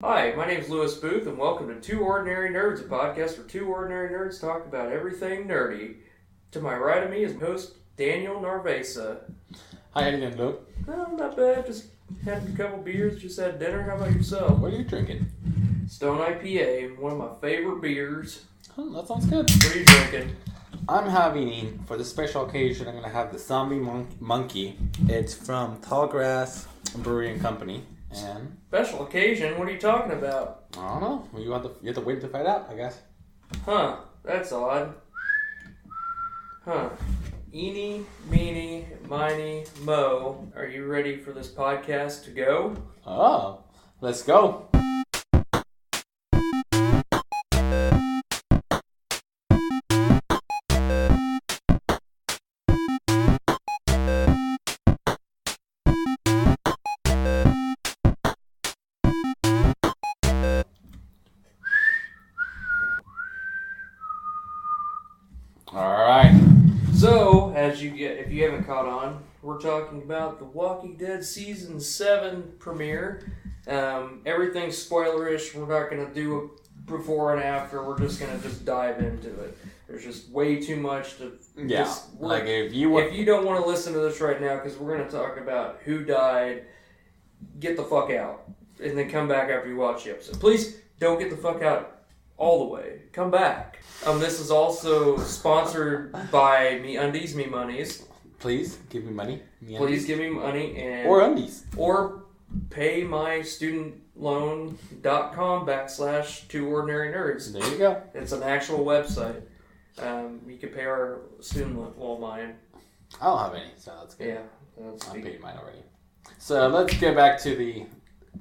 Hi, my name is Lewis Booth, and welcome to Two Ordinary Nerds, a podcast where two ordinary nerds talk about everything nerdy. To my right of me is host Daniel Narvesa. Hi, how you doing, Luke? Oh, not bad. Just had a couple beers, just had dinner. How about yourself? What are you drinking? Stone IPA, one of my favorite beers. Oh, that sounds good. What are you drinking? I'm having, for this special occasion, I'm going to have the Zombie Monkey. It's from Tallgrass Brewery and Company. And Special occasion? What are you talking about? I don't know. You have to wait to find out, I guess. Huh, that's odd. Huh. Eeny, meeny, miny, mo. Are you ready for this podcast to go? Oh, let's go. Alright. So, if you haven't caught on, we're talking about The Walking Dead Season 7 premiere. Everything's spoilerish. We're not going to do a before and after. We're just going to dive into it. There's just way too much to... Yeah, if you don't want to listen to this right now, because we're going to talk about who died, get the fuck out. And then come back after you watch the episode. Please don't get the fuck out all the way. Come back. This is also sponsored by MeUndies, MeMonies. Please give me money. Please give me money and or undies. Or pay my studentloan.com/two ordinary nerds. There you go. It's an actual website. You can pay our student loan. Well, mine. I don't have any, so that's good. Yeah. I paid mine already. So let's get back to the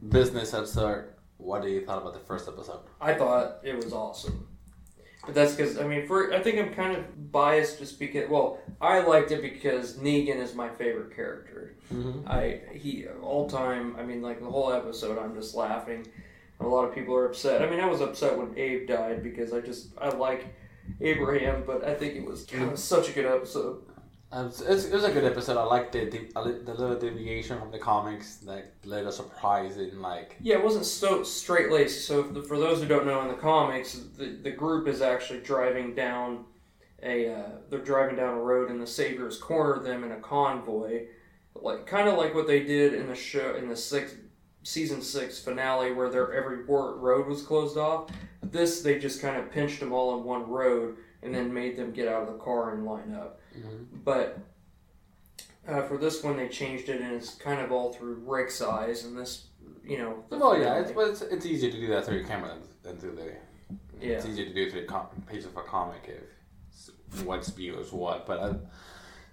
business episode. What do you thought about the first episode? I thought it was awesome. But that's because, I think I'm kind of biased just because, I liked it because Negan is my favorite character. Mm-hmm. All time, the whole episode, I'm just laughing. A lot of people are upset. I was upset when Abe died because I like Abraham, but I think it was kind of such a good episode. It was a good episode. I liked the little deviation from the comics that led a surprise in Yeah, it wasn't so straight laced. So for those who don't know, in the comics, the group is actually driving down a road, and the Saviors corner them in a convoy, kind of like what they did in the show in the season 6 finale, where every road was closed off. This, they just kind of pinched them all on one road and then made them get out of the car and line up. Mm-hmm. But for this one, they changed it, and it's kind of all through Rick's eyes, and this, it's easier to do that through your camera than through the... Yeah. It's easier to do through the page of a comic if what's view is what. But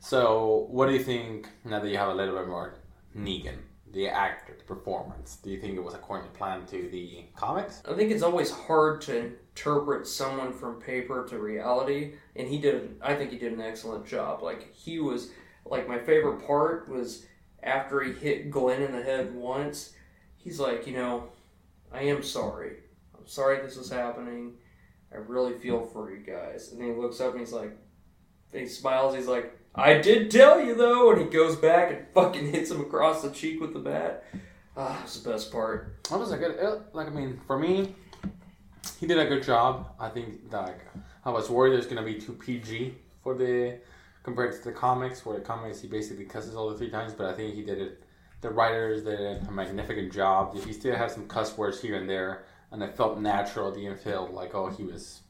so, what do you think, now that you have a little bit more Negan, the actor, the performance, do you think it was according to plan to the comics? I think it's always hard to interpret someone from paper to reality, and I think he did an excellent job. He was, my favorite part was after he hit Glenn in the head once, he's like, I am sorry. I'm sorry this is happening. I really feel for you guys. And then he looks up and he smiles, he's like, I did tell you though, and he goes back and fucking hits him across the cheek with the bat. That's the best part. That was a good, for me, he did a good job. I think, I was worried there's going to be too PG compared to the comics, where the comics he basically cusses all the 3 times, but I think he did it, the writers did a magnificent job. He still had some cuss words here and there, and it felt natural. It didn't feel like, he was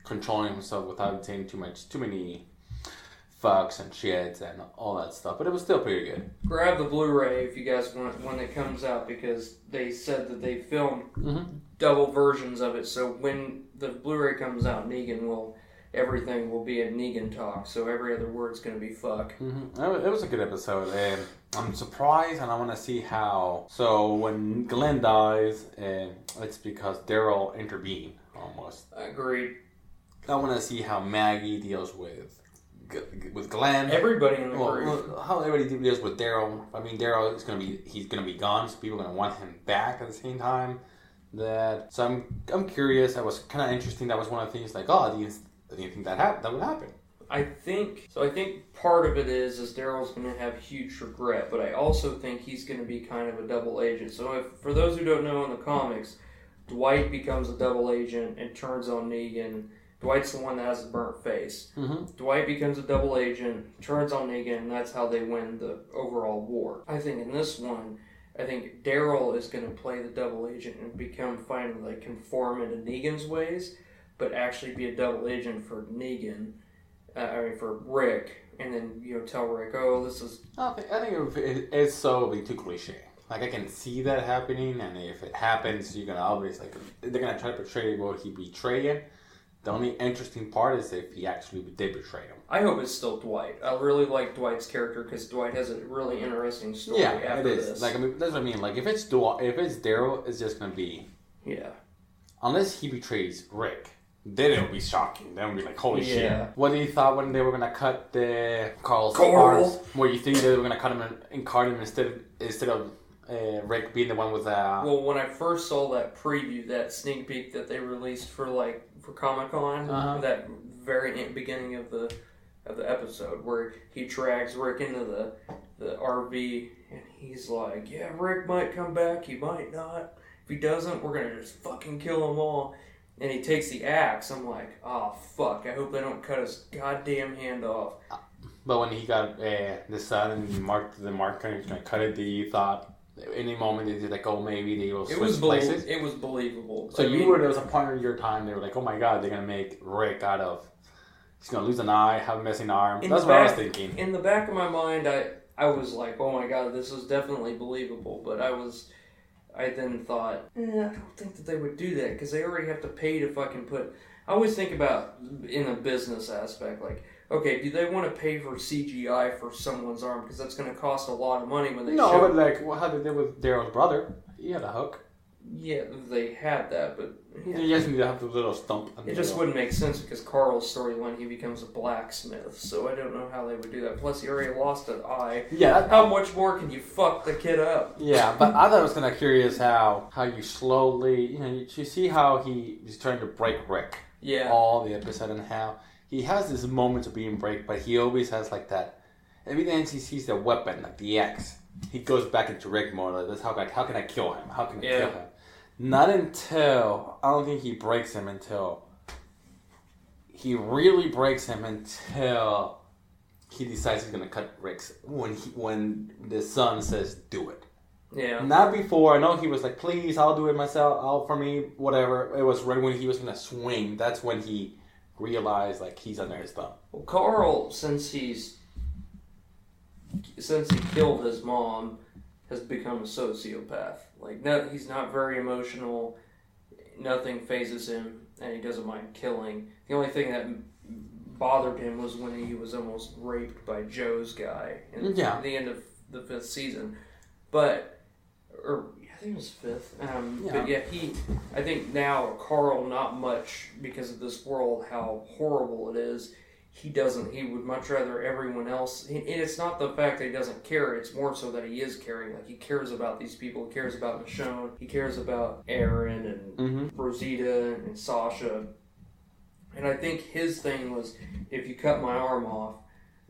controlling himself without saying too many fucks and shits and all that stuff, but it was still pretty good. Grab the Blu-ray if you guys want when it comes out, because they said that they filmed double versions of it, so when the Blu-ray comes out, everything will be a Negan talk, so every other word's going to be fuck. Mm-hmm. It was a good episode, and I'm surprised, and I want to see how. So when Glenn dies, it's because Daryl intervened, almost. Agreed. I want to see how Maggie deals with Glenn. Everybody in the group. How everybody deals with Daryl. Daryl is he's gonna be gone, so people are gonna want him back at the same time. So I'm curious. That was kind of interesting. That was one of the things. Do you think that would happen? I think part of it is Daryl's going to have huge regret, but I also think he's going to be kind of a double agent. So for those who don't know in the comics, Dwight becomes a double agent and turns on Negan. Dwight's the one that has the burnt face. Mm-hmm. Dwight becomes a double agent, turns on Negan, and that's how they win the overall war. I think in this one, I think Daryl is going to play the double agent and finally conform into Negan's ways, but actually be a double agent for Negan, for Rick, and then, tell Rick, oh, this is... I think it's so too cliche. Like, I can see that happening, and if it happens, you're going to always, they're going to try to portray will he betray him. The only interesting part is if he actually did betray him. I hope it's still Dwight. I really like Dwight's character because Dwight has a really interesting story after this. That's what I mean. Like, if it's Daryl, it's just going to be... Yeah. Unless he betrays Rick, then it'll be shocking. Then it'll be like, holy shit. What did you thought when they were going to cut the Carl's arms? Where you think they were going to cut him and cart him instead of Rick being the one with the... Well, when I first saw that preview, that sneak peek that they released for Comic-Con, that very beginning of the episode, where he drags Rick into the RV, and he's like, yeah, Rick might come back, he might not. If he doesn't, we're going to just fucking kill them all. And he takes the axe. I'm like, oh, fuck, I hope they don't cut his goddamn hand off. But when he got the sun and he marked the marker and he was going to cut it, you thought... Any moment they did maybe they will switch places. It was believable. So there was a point in your time they were like, oh my god, they're gonna make Rick he's gonna lose an eye, have a missing arm. That's what I was thinking. In the back of my mind, I was like, oh my god, this is definitely believable. But I then thought, I don't think that they would do that because they already have to pay to fucking put. I always think about in a business aspect, like, okay, do they want to pay for CGI for someone's arm? Because that's going to cost a lot of money when they show it. But how did they do with Daryl's brother? He had a hook. Yeah, they had that, but... Yeah. You just need to have the little stump. It just wouldn't make sense because Carl's storyline, he becomes a blacksmith, so I don't know how they would do that. Plus, he already lost an eye. Yeah. How much more can you fuck the kid up? Yeah, but I thought it was kind of curious how you slowly... you see how he's trying to break Rick. Yeah. All the episode and how... He has this moment of being break, but he always has like that. Every time he sees the weapon, like the axe, he goes back into Rick mode. Like this, how can I kill him? How can I kill him? Not until I don't think he breaks him until he really breaks him until he decides he's gonna cut Rick's when the son says do it. Yeah. Not before. I know he was like, please, I'll do it myself. For me, whatever. It was right when he was gonna swing. That's when he realize he's under his thumb. Well, Carl, since he killed his mom, has become a sociopath. He's not very emotional. Nothing phases him, and he doesn't mind killing. The only thing that bothered him was when he was almost raped by Joe's guy at the end of the 5th season. I think it was 5th. But yeah, I think now Carl, not much because of this world, how horrible it is. He would much rather everyone else. And it's not the fact that he doesn't care. It's more so that he is caring. He cares about these people. He cares about Michonne. He cares about Aaron and Rosita and Sasha. And I think his thing was, if you cut my arm off,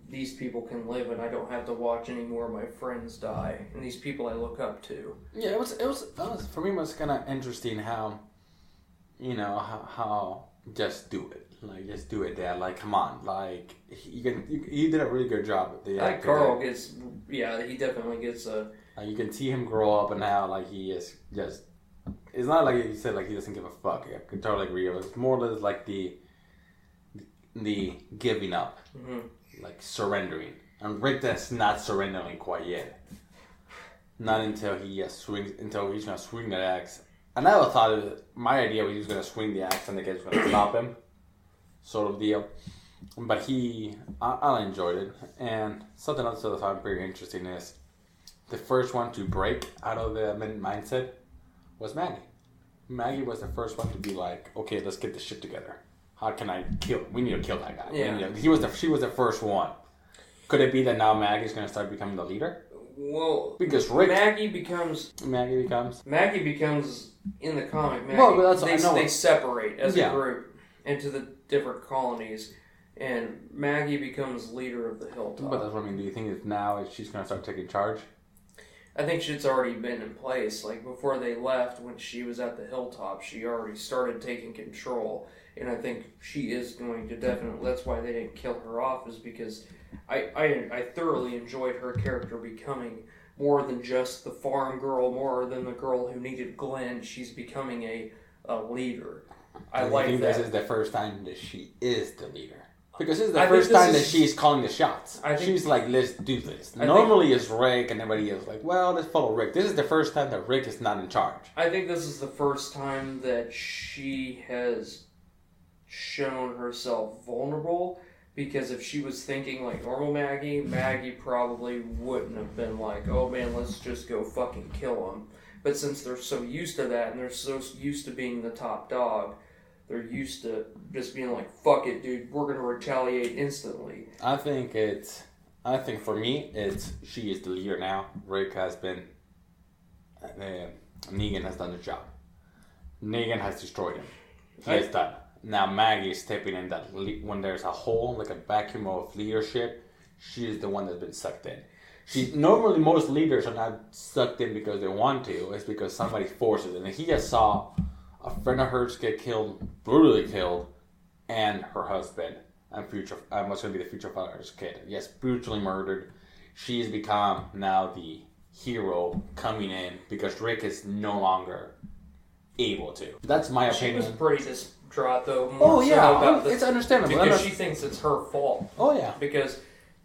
these people can live and I don't have to watch any more of my friends die. And these people I look up to. Yeah, it was for me, it was kind of interesting how, how just do it. Just do it, Dad. Come on. You did a really good job with the actor. Carl gets, he definitely gets a... you can see him grow up and how, he is just... It's not like you said, he doesn't give a fuck. I could totally agree. It's more or less the giving up. Mm-hmm. Surrendering. And Rick that's not surrendering quite yet. Not until he's going to swing that axe. And I thought my idea was he was going to swing the axe and the kid was going to stop him. Sort of deal. But I enjoyed it. And something else that I found pretty interesting is the first one to break out of the mindset was Maggie. Maggie was the first one to be like, okay, let's get this shit together. How can I kill? We need to kill that guy. Yeah. She was the first one. Could it be that now Maggie's going to start becoming the leader? Well, because Rick... Maggie becomes in the comic. They separate as a group into the different colonies, and Maggie becomes leader of the Hilltop. But that's what I mean. Do you think that now she's going to start taking charge? I think shit's already been in place. Like, before they left, when she was at the hilltop, she already started taking control. And I think she is going to definitely... That's why they didn't kill her off, is because I thoroughly enjoyed her character becoming more than just the farm girl, more than the girl who needed Glenn. She's becoming a leader. I think this is the first time that she is the leader. Because this is the first time that she's calling the shots. She's like, let's do this. Normally it's Rick and everybody else like, well, let's follow Rick. This is the first time that Rick is not in charge. I think this is the first time that she has shown herself vulnerable, because if she was thinking like normal Maggie probably wouldn't have been like, oh man, let's just go fucking kill him. But since they're so used to that and they're so used to being the top dog, they're used to just being like, fuck it, dude, we're going to retaliate instantly. I think for me, she is the leader now. Rick has been, Negan has done the job. Negan has destroyed him. He has done. Now Maggie is stepping in that when there's a hole, like a vacuum of leadership, she is the one that's been sucked in. Normally most leaders are not sucked in because they want to. It's because somebody forces it. And he just saw a friend of hers get killed, brutally killed, and her husband, and what's going to be the future father's kid. Yes, brutally murdered. She's become now the hero coming in because Rick is no longer able to. That's my opinion. She was pretty distraught though. It's understandable. Because she thinks it's her fault. Oh yeah. Because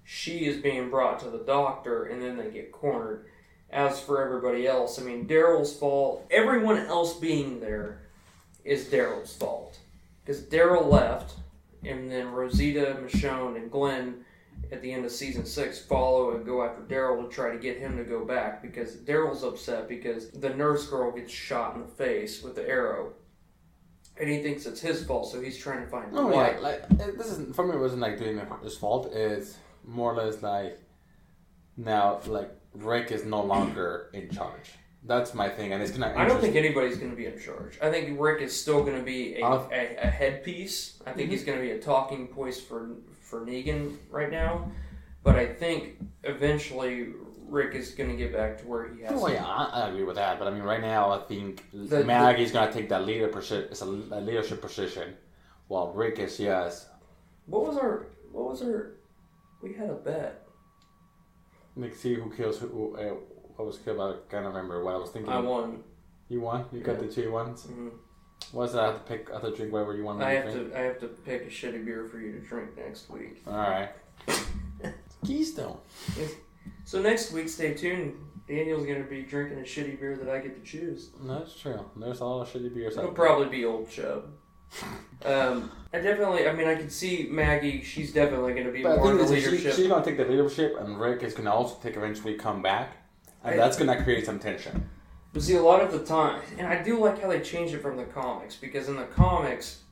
she is being brought to the doctor and then they get cornered. As for everybody else, I mean, Daryl's fault, everyone else being there is Daryl's fault. Because Daryl left, and then Rosita, Michonne, and Glenn at the end of season 6 follow and go after Daryl to try to get him to go back, because Daryl's upset because the nurse girl gets shot in the face with the arrow. And he thinks it's his fault, so he's trying to find why. Yeah, like, this is, for me, it wasn't like doing his fault. It's more or less like, now, like, Rick is no longer in charge. That's my thing, and it's gonna. I don't think anybody's gonna be in charge. I think Rick is still gonna be a headpiece. I think he's gonna be a talking voice for Negan right now, but I think eventually Rick is gonna get back to where he has. Oh yeah, I agree with that. But I mean, right now I think Maggie's gonna take that leadership position, while Rick is yes. What was our? We had a bet. Let's see who kills who. What was killed? I can't remember what I was thinking. I won. You won? You got the 2 ones? Mm-hmm. What's that? I have to pick. I have to drink whatever you want. I have to pick a shitty beer for you to drink next week. All right. Keystone. So next week, stay tuned. Daniel's going to be drinking a shitty beer that I get to choose. That's true. There's a lot of shitty beers. It'll probably be Old Chub. I can see Maggie. She's definitely going to be more in the leadership. She's going to take the leadership, and Rick is going to also eventually come back. And that's going to create some tension. But see, a lot of the time, and I do like how they changed it from the comics, because in the comics,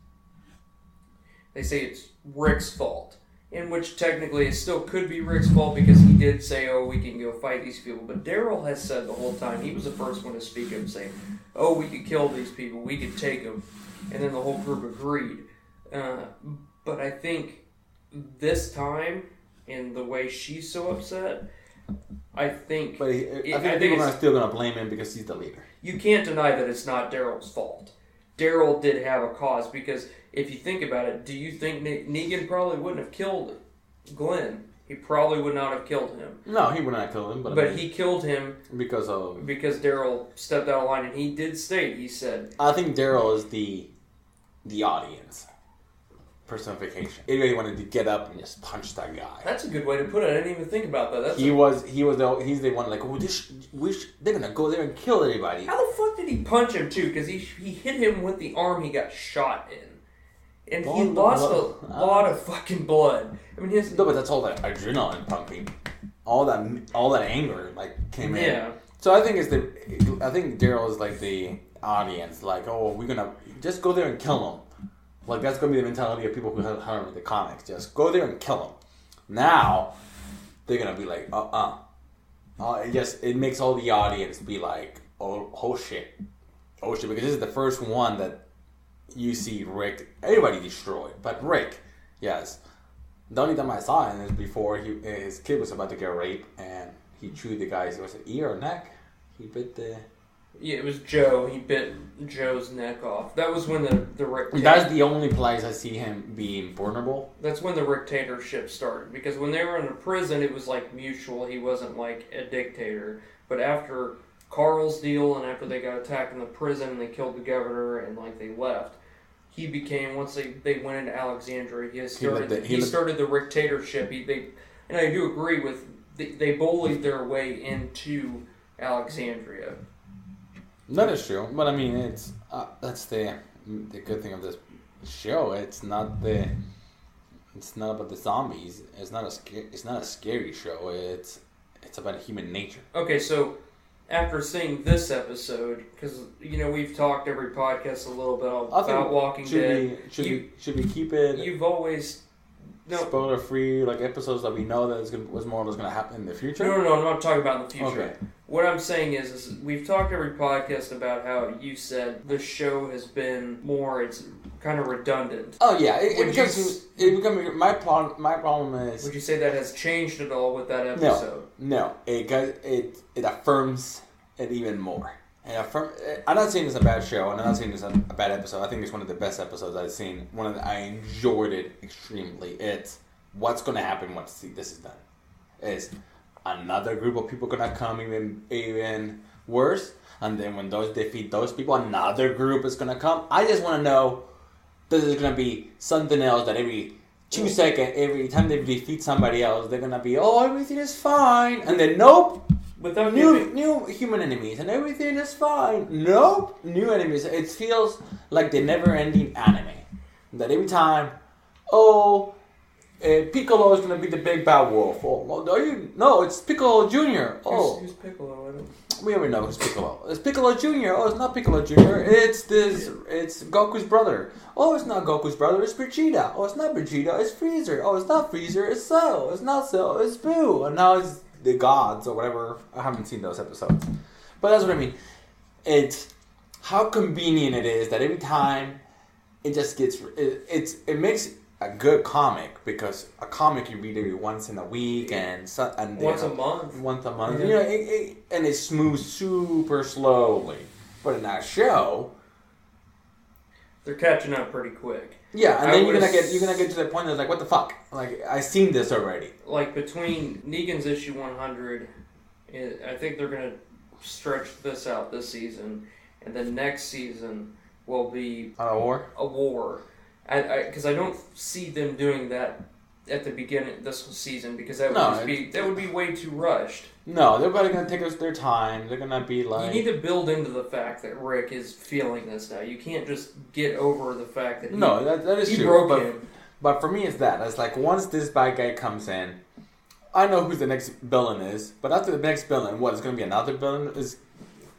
they say it's Rick's fault. In which technically it still could be Rick's fault, because he did say, oh, we can go fight these people. But Daryl has said the whole time, he was the first one to speak up, saying, oh, we could kill these people, we could take them. And then the whole group agreed. But I think this time, in the way she's so upset, I think people are still going to blame him because he's the leader. You can't deny that it's not Daryl's fault. Daryl did have a cause, because if you think about it, do you think Negan probably wouldn't have killed Glenn? He probably would not have killed him. No, he would not have killed him. But he killed him because Daryl stepped out of line, and he did state, he said... I think Daryl is the audience personification. Anybody wanted to get up and just punch that guy. That's a good way to put it. I didn't even think about that. He's the one like, oh, they're gonna go there and kill everybody. How the fuck did he punch him too? Because he hit him with the arm he got shot in, and he lost a lot of fucking blood. I mean, no, but that's all that adrenaline pumping, all that anger like came in. Yeah. So I think Daryl is like the audience, like, oh, we're gonna just go there and kill him. Like, that's going to be the mentality of people who have read the comics. Just go there and kill him. Now, they're going to be like, it makes all the audience be like, oh shit. Oh shit. Because this is the first one that you see Rick, everybody destroyed. But Rick, yes. The only time I saw him is before his kid was about to get raped. And he chewed the guy's, was it ear or neck? He bit the... Yeah, it was Joe. He bit Joe's neck off. That was when the That's the only place I see him being vulnerable. That's when the dictatorship started. Because when they were in a prison, it was like mutual. He wasn't like a dictator. But after Carl's deal and after they got attacked in the prison and they killed the governor and like they left, he became, once they went into Alexandria, he started the dictatorship. And I do agree with, they bullied their way into Alexandria. That is true, but I mean, it's that's the good thing of this show. It's not about the zombies. It's not a scary show. It's about human nature. Okay, so after seeing this episode, because we've talked every podcast a little bit about Walking Dead. Should we keep it? You've always spoiler free, like episodes that we know that was more going to happen in the future. No, I'm not talking about in the future. Okay. What I'm saying is we've talked every podcast about how you said the show has been more, it's kind of redundant. Oh yeah, it becomes my problem is. Would you say that has changed at all with that episode? No, it affirms it even more. I'm not saying it's a bad show, and I'm not saying it's a bad episode. I think it's one of the best episodes I've seen. I enjoyed it extremely. It's what's going to happen once this is done. Is another group of people going to come even worse, and then when those defeat those people, another group is going to come. I just want to know, this is going to be something else that every 2 seconds, every time they defeat somebody else, they're going to be, oh, everything is fine, and then nope. Without new human enemies and everything is fine. Nope, new enemies. It feels like the never-ending anime. That every time, Piccolo is gonna be the big bad wolf. No, it's Piccolo Junior. Who's Piccolo? We already know who's Piccolo. It's Piccolo Junior. Oh, it's not Piccolo Junior. It's Goku's brother. Oh, it's not Goku's brother. It's Vegeta. Oh, it's not Vegeta. It's Freezer. Oh, it's not Freezer. It's Cell. It's not Cell. It's Boo. And now it's the gods or whatever. I haven't seen those episodes, but that's what I mean. It's how convenient it is that every time it just gets it makes a good comic, because a comic you read every once in a week and once a month. Yeah. And it moves super slowly. But in that show, they're catching up pretty quick. Yeah, and then you're gonna get to the point that's like, what the fuck? Like, I've seen this already. Like, between Negan's issue 100, I think they're gonna stretch this out this season, and then next season will be a war. A war, because I don't see them doing that at the beginning of this season, because that would be way too rushed. No, they're probably gonna take their time. They're gonna be like, you need to build into the fact that Rick is feeling this now. You can't just get over the fact that that is true. Broke him. But for me, it's that. It's like, once this bad guy comes in, I know who the next villain is. But after the next villain, what is going to be another villain?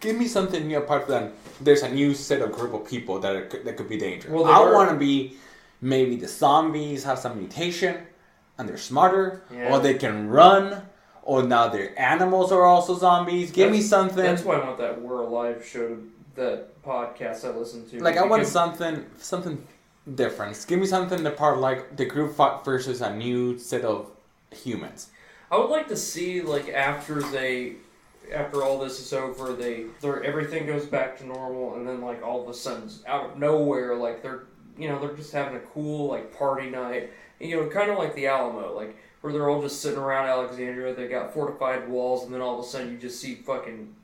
Give me something new apart from there's a new set of group of people that could be dangerous. Well, I want to be, maybe the zombies have some mutation and they're smarter, or they can run, or now their animals are also zombies. Give me something. That's why I want that We're Alive show, that podcast I listen to. Like, I want something different. Give me something that part like the group fought versus a new set of humans. I would like to see, like, after all this is over, everything goes back to normal, and then, like, all of a sudden, out of nowhere, like, they're just having a cool, like, party night. And, kind of like the Alamo, like, where they're all just sitting around Alexandria, they got fortified walls, and then all of a sudden you just see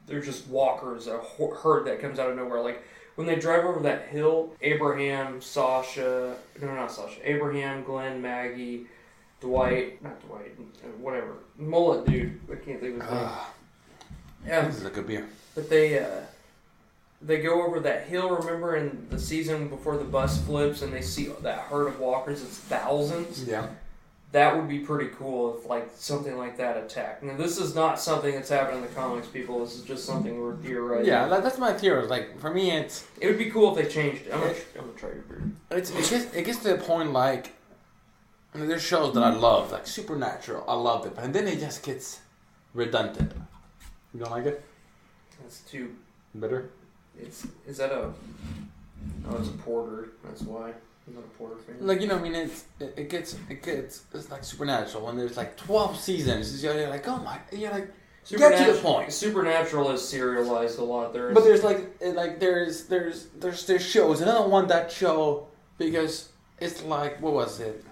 they're just walkers, a herd that comes out of nowhere. Like, when they drive over that hill, Abraham, Glenn, Maggie, whatever, mullet dude, I can't think of his name. Yeah, this is a good beer. But they go over that hill, remember, in the season before the bus flips, and they see that herd of walkers, it's thousands? Yeah. That would be pretty cool if, like, something like that attacked. Now, this is not something that's happened in the comics, people. This is just something we're theorizing. Yeah, that's my theory. Like, for me, it would be cool if they changed it. I'm gonna try your beer. It gets to the point, like, there's shows that I love, like Supernatural. I love it, but then it just gets redundant. You don't like it? That's too bitter. It's a porter. That's why. I'm not a porter fan. Like, it gets it's like Supernatural, and there's like 12 seasons. You're like, oh my, you're like, Get to the point. Supernatural is serialized a lot. But there's shows, and I don't want that show because it's like, what was it?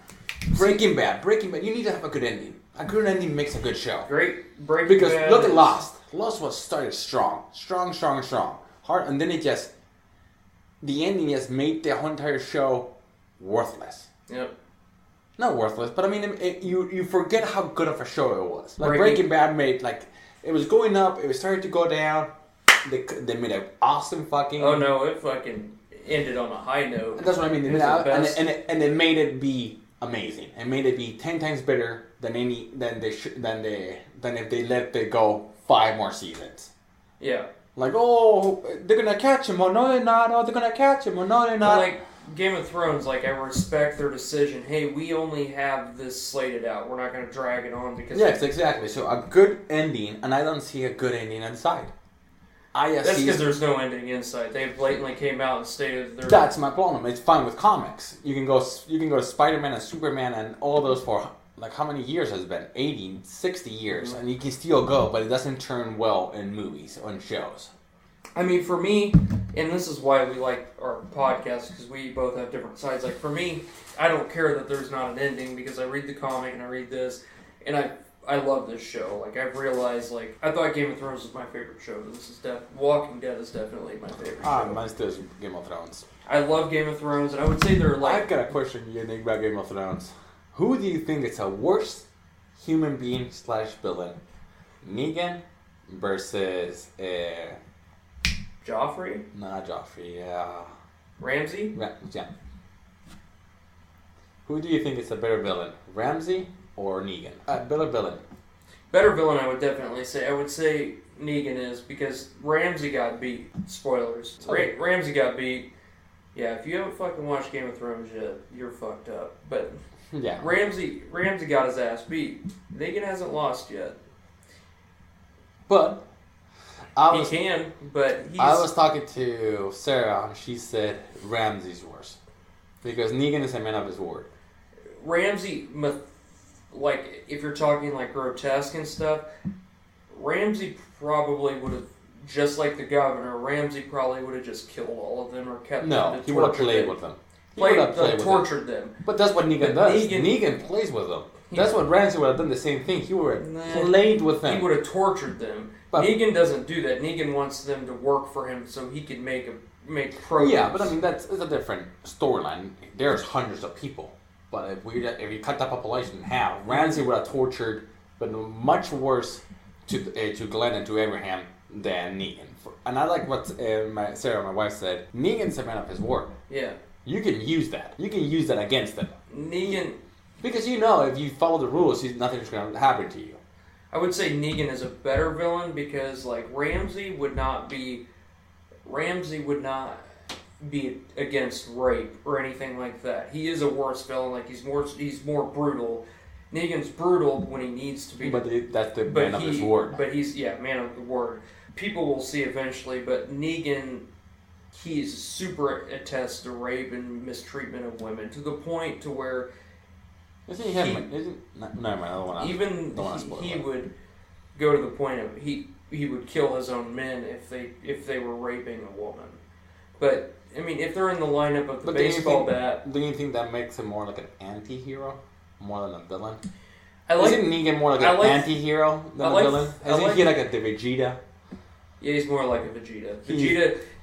Breaking Bad. You need to have a good ending. A good ending makes a good show. Great Breaking Because Bad. Look at Lost. Lost was started strong, hard, and then the ending just made the whole entire show worthless. Yep. Not worthless, but I mean, you forget how good of a show it was. Like Breaking Bad made it was going up, it was starting to go down. They made an awesome fucking. Oh no! It fucking ended on a high note. That's what I mean. They made and it made it be amazing. It made it be 10 times better than if they let it go 5 more seasons. Yeah. Like, oh, they're gonna catch him. Oh no, they're not. Oh, they're gonna catch him. Oh no, they're not. But like Game of Thrones, like I respect their decision. Hey, we only have this slated out. We're not gonna drag it on because. Yes, exactly. So a good ending, and I don't see a good ending inside. That's because there's no ending inside. They blatantly came out and stated their. That's my problem. It's fine with comics. You can go to Spider-Man and Superman and all those for like how many years has it been? 80, 60 years, and you can still go, but it doesn't turn well in movies or in shows. I mean, for me, and this is why we like our podcast, because we both have different sides. Like, for me, I don't care that there's not an ending, because I read the comic and I read this, and I love this show. Like, I've realized, like, I thought Game of Thrones was my favorite show, but this is Walking Dead is definitely my favorite show. Mine still is Game of Thrones. I love Game of Thrones, and I would say they're like... I've got a question you think about Game of Thrones. Who do you think is a worse human being / villain? Negan versus... Joffrey? Not Joffrey, Ramsay? Yeah. Who do you think is a better villain? Ramsay or Negan? Better villain. Better villain, I would definitely say. I would say Negan is, because Ramsay got beat. Spoilers. Ramsay got beat. Yeah, if you haven't fucking watched Game of Thrones yet, you're fucked up. But yeah, Ramsay got his ass beat. Negan hasn't lost yet. But I was talking to Sarah, and she said Ramsay's worse. Because Negan is a man of his word. Ramsay, like, if you're talking, like, grotesque and stuff, Ramsay probably would have, just like the governor, Ramsay probably would have just killed all of them or kept them to torture them. No, he would have played with them. Tortured them. But that's what Negan does. Negan plays with them. That's what Ramsay would have done the same thing. He would have played with them. He would have tortured them. But Negan doesn't do that. Negan wants them to work for him so he can make produce. Yeah, but I mean it's a different storyline. There's hundreds of people, but if you cut that population in half, Ramsay would have tortured, but much worse to Glenn and to Abraham than Negan. And I like what Sarah, my wife, said. Negan's a man of his word. Yeah. You can use that. You can use that against him. Negan. Because if you follow the rules, nothing's going to happen to you. I would say Negan is a better villain because, like, Ramsay would not be against rape or anything like that. He is a worse villain. Like, he's more brutal. Negan's brutal when he needs to be. But that's the man of his word. But he's man of the word. People will see eventually, but Negan, he's super attest to rape and mistreatment of women to the point to where. He would go to the point of he would kill his own men if they were raping a woman. But I mean, if they're in the lineup of the baseball bat, do you think that makes him more like an anti-hero more than a villain? Isn't Negan more like an anti-hero than a villain? Isn't he like a Vegeta? Yeah, he's more like a Vegeta.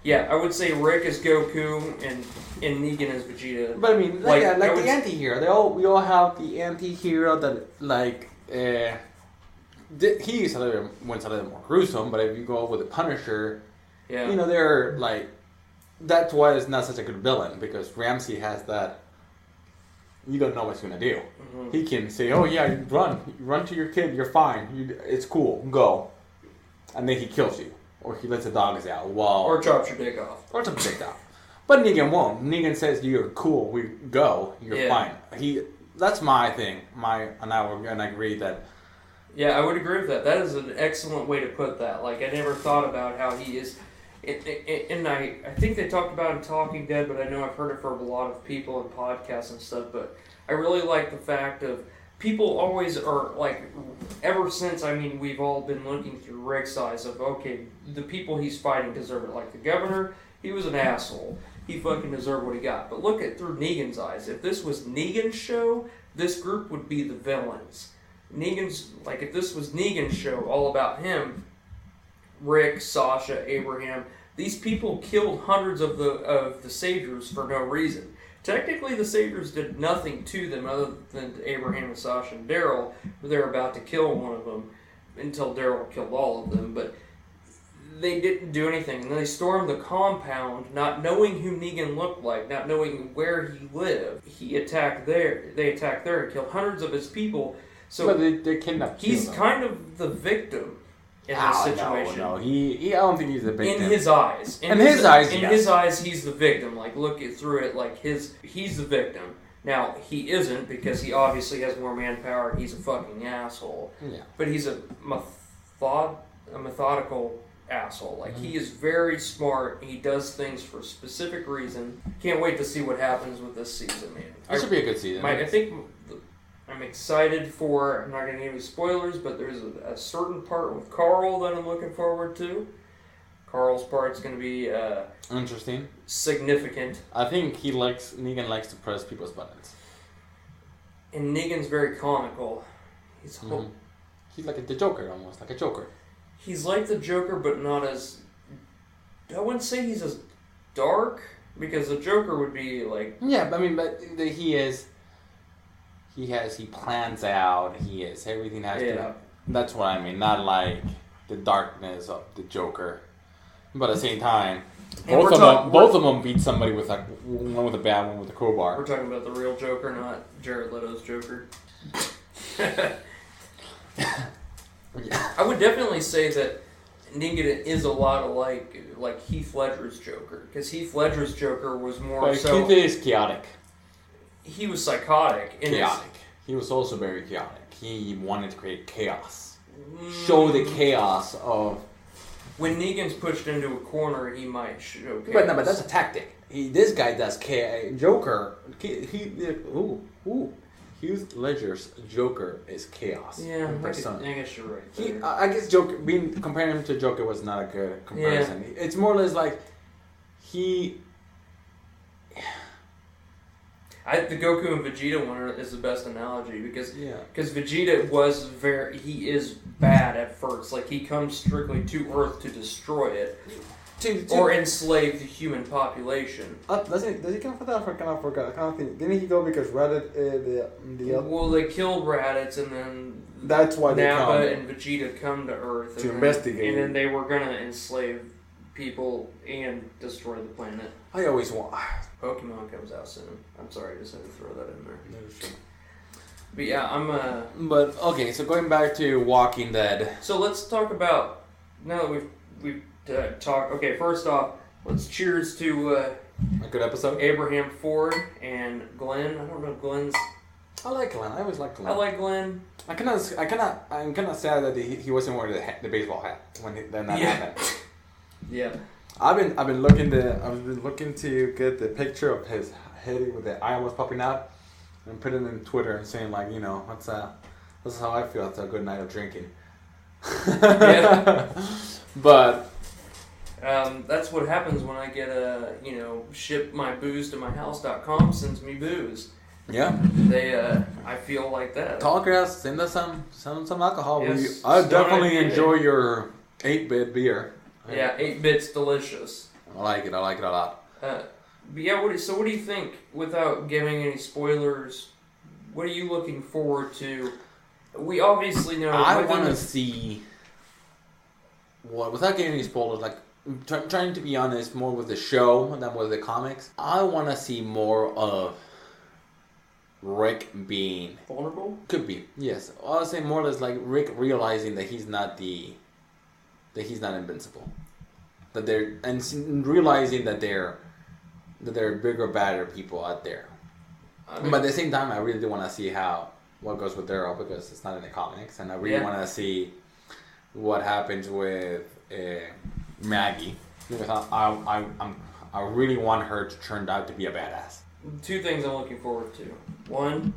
Yeah, I would say Rick is Goku and Negan is Vegeta. But I mean, the anti-hero. We all have the anti-hero that he's a little more gruesome. But if you go with the Punisher, they're like, that's why it's not such a good villain, because Ramsay has that. You don't know what he's gonna do. Mm-hmm. He can say, "Oh yeah, you run to your kid. You're fine. It's cool. Go," and then he kills you. Or he lets the dogs out. Or chops your dick off. But Negan won't. Negan says, you're cool, we go, you're fine. That's my thing. And I agree that... Yeah, I would agree with that. That is an excellent way to put that. Like, I never thought about how he is... And I think they talked about it in Talking Dead, but I know I've heard it from a lot of people in podcasts and stuff, but I really like the fact of... people always are like, ever since, I mean, we've all been looking through Rick's eyes of, okay, the people he's fighting deserve it. Like the governor, he was an asshole. He fucking deserved what he got. But look at through Negan's eyes. If this was Negan's show, this group would be the villains. Negan's, like, if this was Negan's show, all about him, Rick, Sasha, Abraham, these people killed hundreds of the Saviors for no reason. Technically, the Saviors did nothing to them other than to Abraham and Sasha and Daryl, where they're about to kill one of them until Daryl killed all of them. But they didn't do anything. And then they stormed the compound, not knowing who Negan looked like, not knowing where he lived. They attacked there and killed hundreds of his people. So but they kidnapped. He's kind of the victim in this situation. No. He I don't think he's the victim. In his eyes. In his eyes, he's the victim. Like, look through it, like, he's the victim. Now, he isn't, because he obviously has more manpower. He's a fucking asshole. Yeah. But he's a methodical asshole. Like, he is very smart. He does things for a specific reason. Can't wait to see what happens with this season, man. It should be a good season. I think I'm excited for, I'm not going to give you spoilers, but there's a certain part with Carl that I'm looking forward to. Carl's part's going to be interesting, significant. I think Negan likes to press people's buttons. And Negan's very comical. He's like the Joker, almost like a Joker. He's like the Joker, but not as... I wouldn't say he's as dark, because the Joker would be like... Yeah, I mean, but he is... He plans out, everything has to... That's what I mean, not like the darkness of the Joker. But at the same time, both of them beat somebody with like, one with a bat, one with a crowbar. We're talking about the real Joker, not Jared Leto's Joker. I would definitely say that Negan is a lot like Heath Ledger's Joker, because Heath Ledger's Joker was more so... Heath is chaotic. He was psychotic. Chaotic. He was also very chaotic. He wanted to create chaos. Show the chaos of... When Negan's pushed into a corner, he might show chaos. But that's a tactic. This guy does chaos. Joker... Heath Ledger's Joker is chaos. Yeah, I guess you're right. I guess Joker, comparing him to Joker was not a good comparison. Yeah. It's more or less like the Goku and Vegeta one is the best analogy because Vegeta he is bad at first. Like, he comes strictly to Earth to destroy it. Or enslave the human population. Does he come for that? I kind of forgot. I kind of think, didn't he go because Raditz Well, they killed Raditz, and then that's why Nappa and Vegeta come to Earth to investigate. And then they were gonna enslave people and destroy the planet. I always want. Pokemon comes out soon. I'm sorry, I just had to throw that in there. But yeah, But okay, so going back to Walking Dead. So let's talk about, now that we've talked. Okay, first off, let's cheers to a good episode. Abraham Ford and Glenn. I don't know Glenn's. I like Glenn. I always like Glenn. I like Glenn. I'm kind of sad that he wasn't wearing the baseball hat when that happened. Yeah. I've been looking to get the picture of his head with the eye almost popping out, and put it in Twitter and saying, like, this is how I feel after a good night of drinking. Yeah. But that's what happens when I get ship my booze to myhouse.com sends me booze. Yeah. I feel like that. Tallgrass, send us some alcohol. Yes. I definitely enjoy your 8-bit beer. Yeah, 8-bit's delicious. I like it a lot. But yeah, what do you think, without giving any spoilers, what are you looking forward to? We obviously know... I want to see... Well, without getting any spoilers, like, trying to be honest more with the show than with the comics, I want to see more of Rick being... vulnerable? Could be, yes. I would say more or less like Rick realizing that he's not invincible. And realizing that there are bigger, badder people out there. But at the same time, I really do want to see what goes with Daryl, because it's not in the comics, and I really want to see what happens with Maggie, because I really want her to turn out to be a badass. 2 things I'm looking forward to. 1,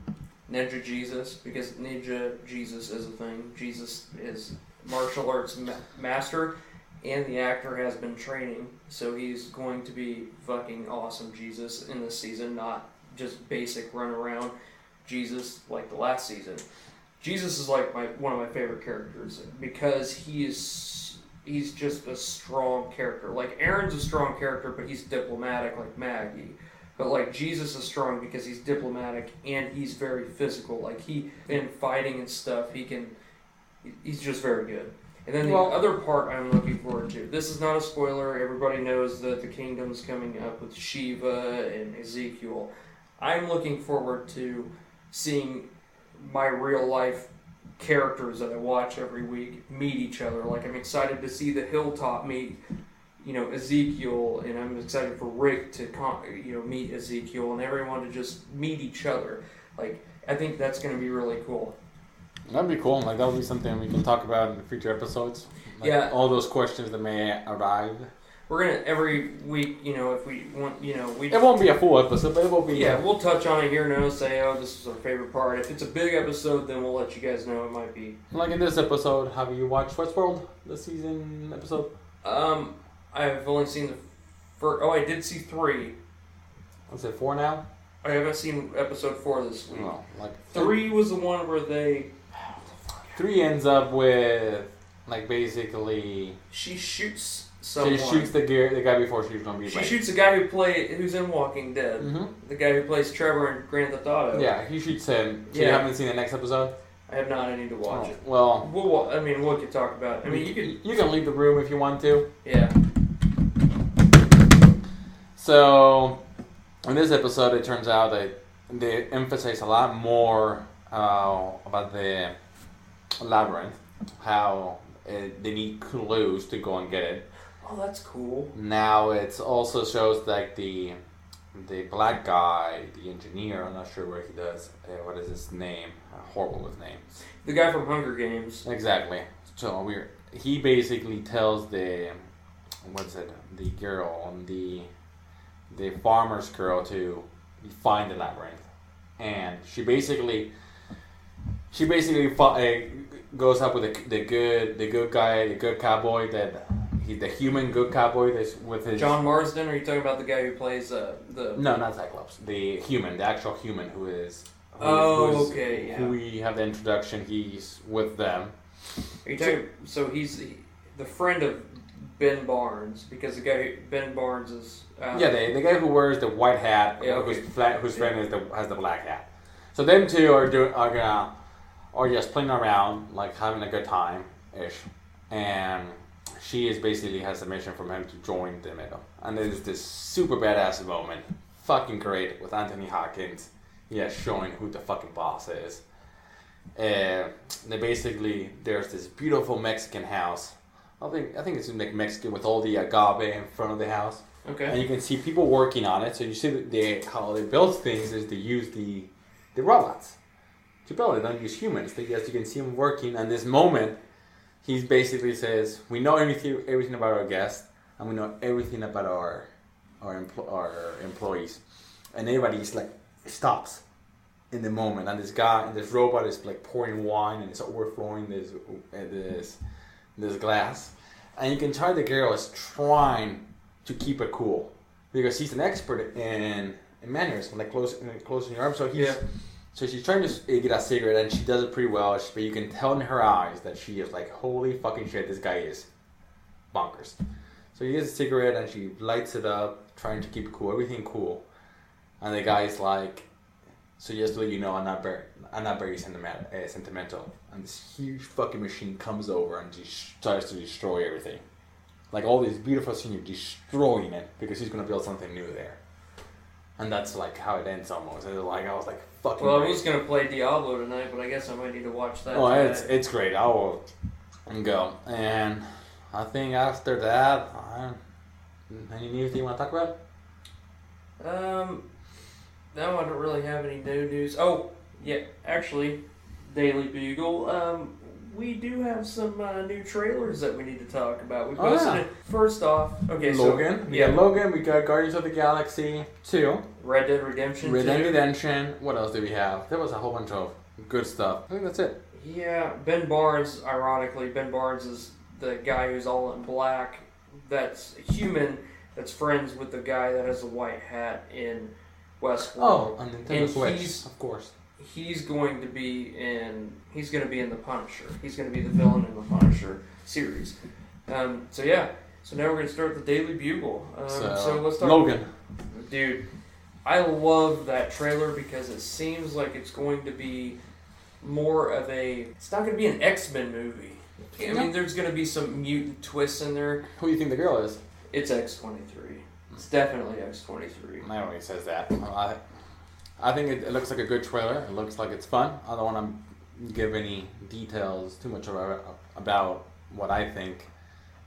Ninja Jesus, because Ninja Jesus is a thing. Jesus is martial arts master, and the actor has been training, so he's going to be fucking awesome Jesus in this season, not just basic run around Jesus like the last season. Jesus is like one of my favorite characters because he's just a strong character. Like Aaron's a strong character, but he's diplomatic like Maggie. But like Jesus is strong because he's diplomatic and he's very physical. Like in fighting and stuff, he's just very good. And then the other part I'm looking forward to. This is not a spoiler. Everybody knows that the kingdom's coming up with Shiva and Ezekiel. I'm looking forward to seeing my real life characters that I watch every week meet each other. Like I'm excited to see the Hilltop meet Ezekiel, and I'm excited for Rick to meet Ezekiel, and everyone to just meet each other. Like I think that's going to be really cool. That'd be cool. Like that would be something we can talk about in future episodes. Like, yeah. All those questions that may arrive. We're gonna every week, if we want, It won't be a full episode, but it will be. Yeah, we'll touch on it here and now. Say, this is our favorite part. If it's a big episode, then we'll let you guys know. It might be. Like in this episode, have you watched Westworld? This season episode. I've only seen the first. Oh, I did see 3. Is it 4 now? I haven't seen episode 4 this week. No, 3 was the one where they. 3 ends up with basically. She shoots someone. She shoots the guy before she's gonna be. She shoots the guy who's in Walking Dead. Mm-hmm. The guy who plays Trevor in Grand Theft Auto. Yeah, he shoots him. So you haven't seen the next episode? I have not. I need to watch it. Well, we could talk about it. I mean, you can leave the room if you want to. Yeah. So, in this episode, it turns out that they emphasize a lot more about the labyrinth, how they need clues to go and get it. Oh, that's cool. Now it also shows like the black guy, the engineer. I'm not sure what he does. What is his name? Horrible with names. The guy from Hunger Games. Exactly. So he basically tells the girl, the farmer's girl, to find the labyrinth, and she basically goes up with the good guy, the good cowboy he's the human good cowboy that's with his... John Marsden, or are you talking about the guy who plays No, not Cyclops. The actual human who is... okay, yeah. Who we have the introduction, he's with them. Are you talking... So he's the friend of Ben Barnes, because Ben Barnes is... the guy who wears the white hat, whose friend has the black hat. So them two are just playing around, like having a good time-ish. And... she basically has a mission from him to join the middle. And there's this super badass moment, fucking great, with Anthony Hopkins, showing who the fucking boss is. There's this beautiful Mexican house. I think it's like Mexican with all the agave in front of the house. Okay. And you can see people working on it. So you see how they build things is they use the robots to build it. They don't use humans. You can see them working. And this moment, he basically says, "We know everything about our guests, and we know everything about our employees." And everybody stops in the moment, and this robot is pouring wine, and it's overflowing this glass, and you can tell the girl is trying to keep it cool because he's an expert in manners, closing your arm. So she's trying to get a cigarette, and she does it pretty well, but you can tell in her eyes that she is like, holy fucking shit, this guy is bonkers. So she gets a cigarette, and she lights it up, trying to keep it cool, everything cool. And the guy's like, so just to let you know, I'm not very sentimental. And this huge fucking machine comes over and just starts to destroy everything. Like all this beautiful scenery, destroying it, because he's going to build something new there. And that's how it ends almost. I was like, fucking. Well, great. I was gonna play Diablo tonight, but I guess I might need to watch that. Oh, it's great. I will go. And I think after that, anything you want to talk about? No, I don't really have any new news. Oh, yeah, actually, Daily Bugle. we do have some new trailers that we need to talk about. We Oh, posted yeah. it. First off, okay, Logan. so We got Logan. We got Guardians of the Galaxy 2. Red Dead Redemption 2. Red Dead Redemption. What else did we have? There was a whole bunch of good stuff. I think that's it. Yeah, Ben Barnes, ironically, Ben Barnes is the guy who's all in black. That's human. That's friends with the guy that has a white hat in Westworld. Oh, on Nintendo And Switch, he's- of course. He's going to be in the Punisher. He's going to be the villain in the Punisher series. So yeah. So now we're going to start the Daily Bugle. So let's talk. Logan. Dude, I love that trailer because it seems like it's going to be more of a. It's not going to be an X-Men movie. I mean, there's going to be some mutant twists in there. Who do you think the girl is? It's X-23. It's definitely X-23. I don't know he says that. I think it looks like a good trailer. It looks like it's fun. I don't want to give any details too much about what I think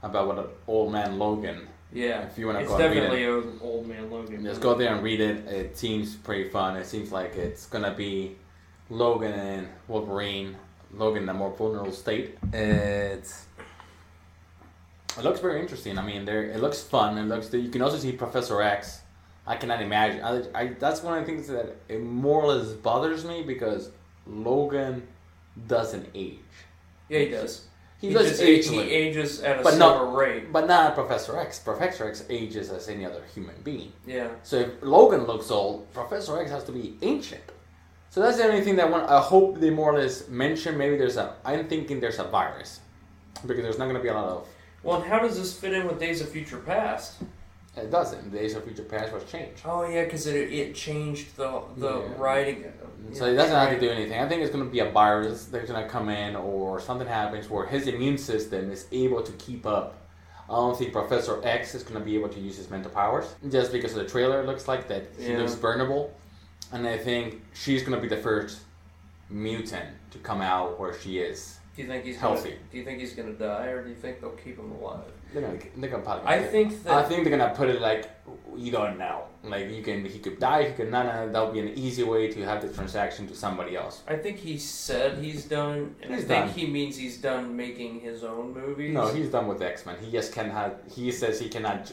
about what Old Man Logan. Yeah, If you want to it's go and read definitely it, Old Man Logan. just go there and read it. It seems pretty fun. It seems like it's gonna be Logan and Wolverine. Logan in a more vulnerable state. It looks very interesting. I mean, it looks fun. It looks. You can also see Professor X. I cannot imagine. That's one of the things that it more or less bothers me because Logan doesn't age. Yeah, he does. He does age, he ages at a but slower rate. but not Professor X. Professor X ages as any other human being. Yeah. So if Logan looks old, Professor X has to be ancient. So that's the only thing that I hope they more or less mention. Maybe I'm thinking there's a virus because there's not going to be a lot of. Well, and how does this fit in with Days of Future Past? It doesn't. Days of Future Past was changed. Oh yeah, because it changed the writing. So it doesn't have to do anything. I think it's going to be a virus that's going to come in or something happens where his immune system is able to keep up. I don't think Professor X is going to be able to use his mental powers just because of the trailer. It looks like that he looks burnable. And I think she's going to be the first mutant to come out where she is. Do you think he's healthy? Do you think he's gonna die, or do you think they'll keep him alive? They're gonna probably. I think they're gonna put it like you don't know. Like he could die. He could not. That'll be an easy way to have the transaction to somebody else. I think he said he's done, and He's I think done. he means he's done making his own movies. No, he's done with X-Men. He just cannot. He says he cannot.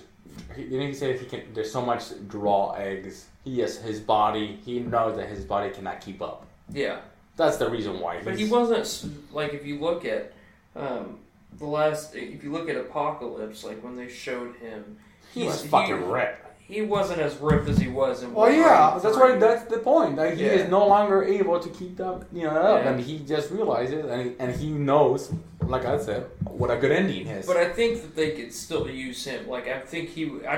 He said he can. There's so much raw eggs. His body. He knows that his body cannot keep up. Yeah. That's the reason why. But he wasn't like if you look at if you look at Apocalypse, like when they showed him, He was fucking ripped. He wasn't as ripped as he was in. Well, Wolverine yeah, that's 3. why. That's the point. Like he is no longer able to keep that, up, Yeah. and he just realizes, and he knows, like I said, what a good ending is. But I think that they could still use him. Like I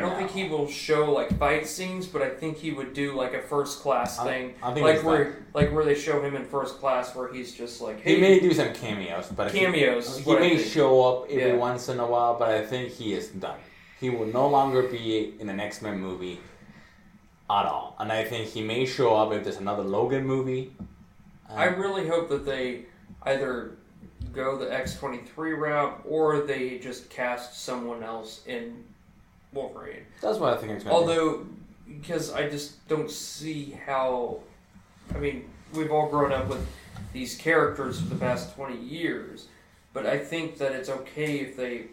don't think he will show like fight scenes, but I think he would do like a First Class thing, I think where they show him in First Class, where he's just like, hey, he may do some cameos, but cameos. he may show up every Yeah. once in a while. But I think he is done. He will no longer be in an X-Men movie at all, and I think he may show up if there's another Logan movie. I really hope that they either go the X-23 route or they just cast someone else in Wolverine. That's what I think it's going to be. Although, because I just don't see how. I mean, we've all grown up with these characters for the past 20 years, but I think that it's okay if they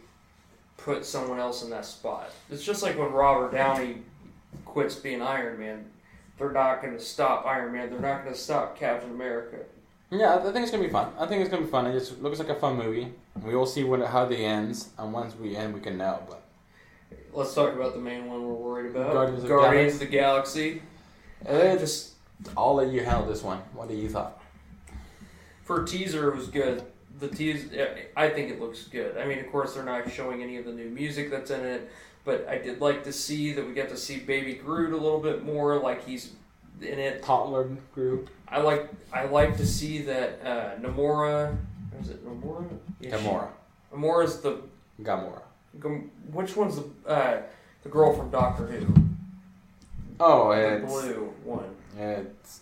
put someone else in that spot. It's just like when Robert Downey quits being Iron Man. They're not going to stop Iron Man. They're not going to stop Captain America. Yeah, I think it's going to be fun. It just looks like a fun movie. We will see how they ends, and once we end, we can know. But Let's talk about the main one we're worried about. Guardians of the Galaxy. I'll let you handle this one. What do you thought? For a teaser, it was good. The teaser, I think it looks good. I mean, of course, they're not showing any of the new music that's in it, but I did like to see that we got to see Baby Groot a little bit more, like he's in it. Toddler Groot. I like to see that Namora. Is it Namora? Yeah, Gamora. Namora's the. Gamora. Which one's the girl from Doctor Who? Oh, The it's blue one. It's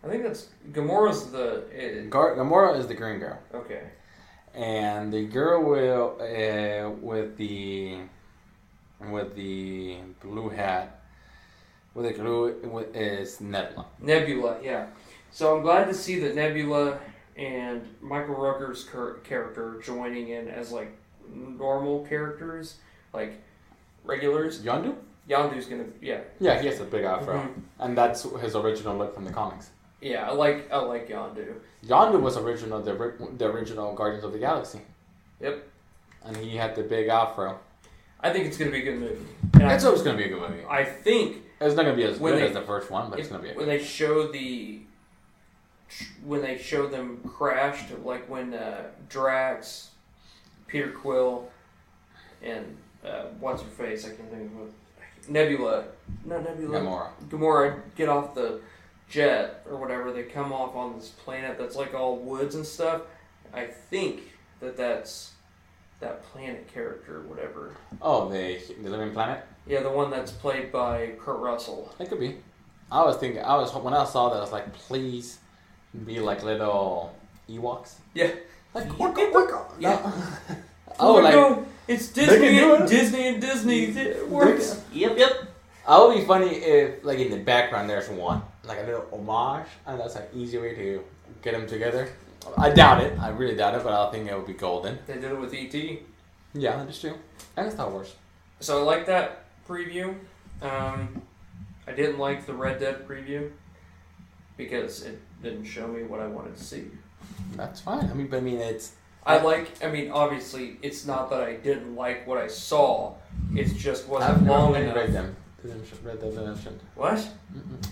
I think that's Gamora's the. Gamora is the green girl, Okay. and the girl will with the blue hat with the blue is Nebula. Nebula, yeah. So I'm glad to see that Nebula and Michael Rooker's character joining in as like normal characters, like regulars. Yondu? Yondu's gonna, yeah. Yeah, he has a big afro, Mhm. and that's his original look from the comics. Yeah, I like Yondu. Yondu was the original Guardians of the Galaxy. Yep. And he had the big afro. I think it's gonna be a good movie. And It's always going to be a good movie. I think It's not going to be as When good they- as the first one, but it's going to be a when good they show when they showed them crashed, like when Drax, Peter Quill, and what's her face? I can't think of what. Nebula, not Nebula. Gamora. Gamora get off the jet or whatever. They come off on this planet that's like all woods and stuff. I think that's that planet character, whatever. Oh, the Living Planet? Yeah, the one that's played by Kurt Russell. It could be. When I saw that, I was like, please be like little Ewoks. Yeah. Like, Yeah. Oh, like, no, it's they can Disney do and it. Disney and Disney. It works. Yep. it would be funny if, like, in the background there's one, like a little homage, and that's an easy way to get them together. I doubt it. I really doubt it, but I think it would be golden. They did it with E.T. Yeah, that's true. And Star Wars. So I like that preview. I didn't like the Red Dead preview because it didn't show me what I wanted to see. That's fine. I mean, it's. Obviously, it's not that I didn't like what I saw. It just wasn't I've never long played enough. Red Dead Redemption. What?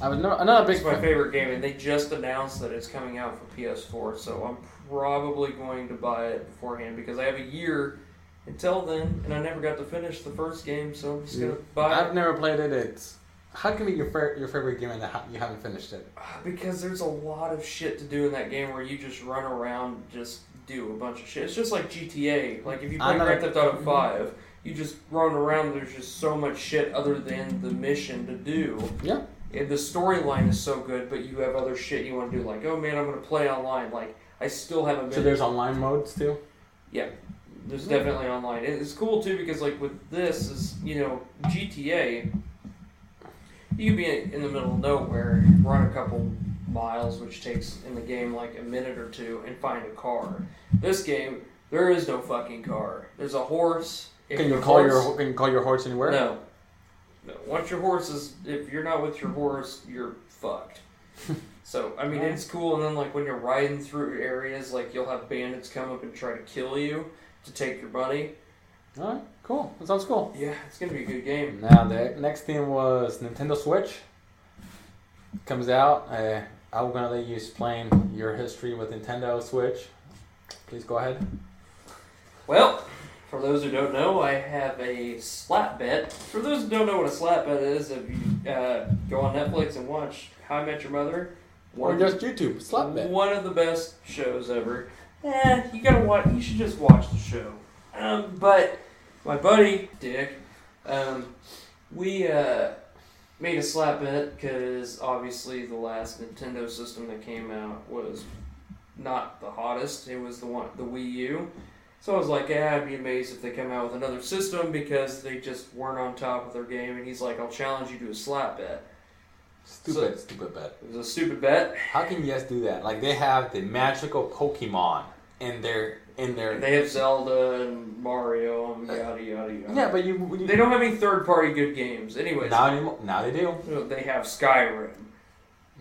I was another big It's my favorite game, and they just announced that it's coming out for PS4, so I'm probably going to buy it beforehand because I have a year until then, and I never got to finish the first game, so I'm just gonna buy it. I've never played it. It's how can it be your favorite game and you haven't finished it? Because there's a lot of shit to do in that game where you just run around, just do a bunch of shit. It's just like GTA. Like if you play Grand Theft Auto 5, you just run around. There's just so much shit other than the mission to do. Yeah. And the storyline is so good, but you have other shit you want to do. Like, oh man, I'm gonna play online. Like I still haven't been. So there's online modes too. Yeah. There's definitely online. It's cool too because like with this is GTA. You could be in the middle of nowhere, run a couple miles, which takes in the game like a minute or two, and find a car. This game, there is no fucking car. There's a horse. Can you call your horse anywhere? No. Once your horse if you're not with your horse, you're fucked. So, I mean, it's cool, and then like when you're riding through areas, like you'll have bandits come up and try to kill you to take your money. Alright, cool. That sounds cool. Yeah, it's gonna be a good game. Now the next thing was Nintendo Switch. Comes out. I'm gonna let you explain your history with Nintendo Switch. Please go ahead. Well, for those who don't know, I have a slap bet. For those who don't know what a slap bet is, if you go on Netflix and watch How I Met Your Mother, Or just YouTube. Slap bet. one of the best shows ever. You gotta watch. You should just watch the show. But my buddy Dick, we made a slap bet because obviously the last Nintendo system that came out was not the hottest. It was the Wii U. So I was like, I'd be amazed if they come out with another system because they just weren't on top of their game. And he's like, I'll challenge you to a slap bet. Stupid bet. It was a stupid bet. How can you guys do that? Like they have the magical Pokemon in their. They have Zelda and Mario and yada yada yada. Yeah, but you They don't have any third-party good games. Anyways, not anymore. Now they do. they have Skyrim.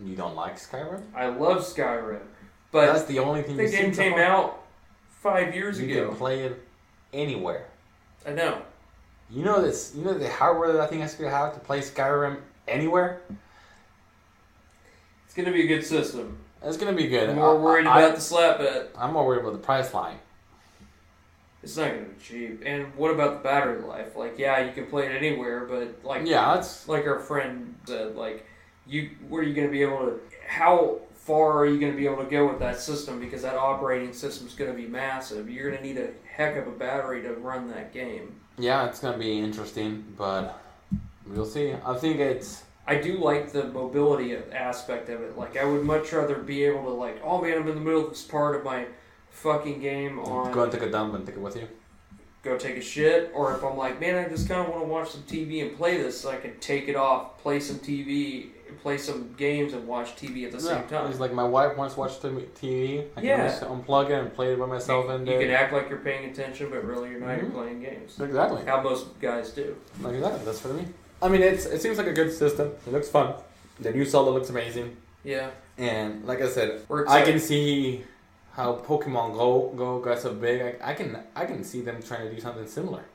You don't like Skyrim? I love Skyrim, but That's the only thing. the game came out 5 years You ago. can play it anywhere. I know. You know this. You know the hardware that I think I should have to play Skyrim anywhere. It's gonna be a good system. It's gonna be good. I'm more worried about the slap bet. I'm more worried about the price line. It's not gonna be cheap. And what about the battery life? Like, yeah, you can play it anywhere, but like, Yeah, that's like our friend said, like, where are you gonna be able to? How far are you gonna be able to go with that system? Because that operating system's gonna be massive. You're gonna need a heck of a battery to run that game. yeah, it's gonna be interesting, but we'll see. I think it's. I do like the mobility aspect of it. Like, I would much rather be able to, like, oh man, I'm in the middle of this part of my fucking game on. Go and take a dump and take it with you. go take a shit, or if I'm like, man, I just kind of want to watch some TV and play this, so I can take it off, play some TV, play some games, and watch TV at the same time. It's like my wife wants to watch TV. I can just unplug it and play it by myself. You can act like you're paying attention, but really you're not. You're playing games. Exactly. How most guys do. Exactly. That's what I mean. I mean, it seems like a good system. It looks fun. The new Zelda looks amazing. Yeah. And like I said, I can see how Pokemon Go got so big. I can see them trying to do something similar.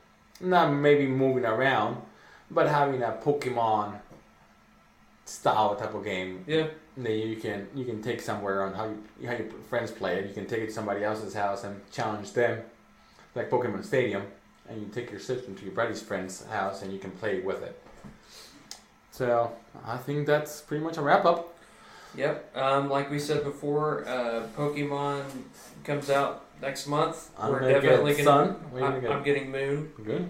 Not maybe moving around, but having a Pokemon style type of game. Yeah. That you can take somewhere on how your friends play it. You can take it to somebody else's house and challenge them, like Pokemon Stadium, and you take your system to your buddy's friend's house and you can play with it. So I think that's pretty much a wrap up. Yep. Like we said before, Pokemon comes out next month. We're definitely getting Sun. I'm getting Moon. Good.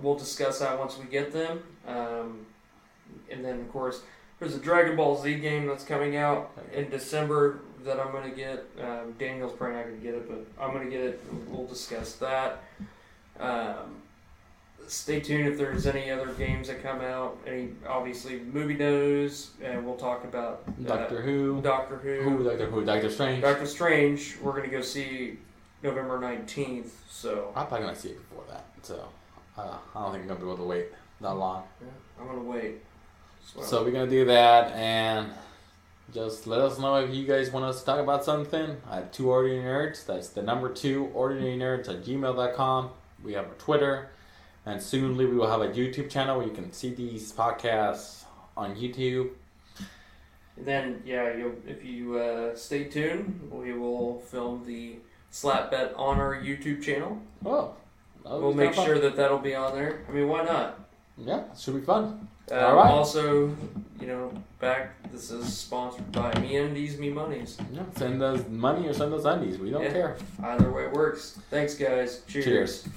We'll discuss that once we get them. And then, of course, there's a Dragon Ball Z game that's coming out in December that I'm going to get. Daniel's probably not going to get it, but I'm going to get it. We'll discuss that. Stay tuned if there's any other games that come out. Obviously, movie news, and we'll talk about Doctor Who, Doctor Strange. Doctor Strange, we're going to go see November 19th. So I'm probably going to see it before that. So I don't think I'm going to be able to wait that long. Yeah, I'm going to wait. So we're going to do that, and just let us know if you guys want us to talk about something at 2 Ordinary Nerds. That's the number 2 Ordinary Nerds at gmail.com. We have a Twitter, and soonly we will have a YouTube channel where you can see these podcasts on YouTube. And then, if you stay tuned, we will film the Slap Bet on our YouTube channel. Oh. We'll make sure that'll be on there. I mean, why not? Yeah, it should be fun. All right. Also, this is sponsored by MeUndies, MeMonies. Yeah, send us money or send us undies. We don't care. Either way works. Thanks, guys. Cheers.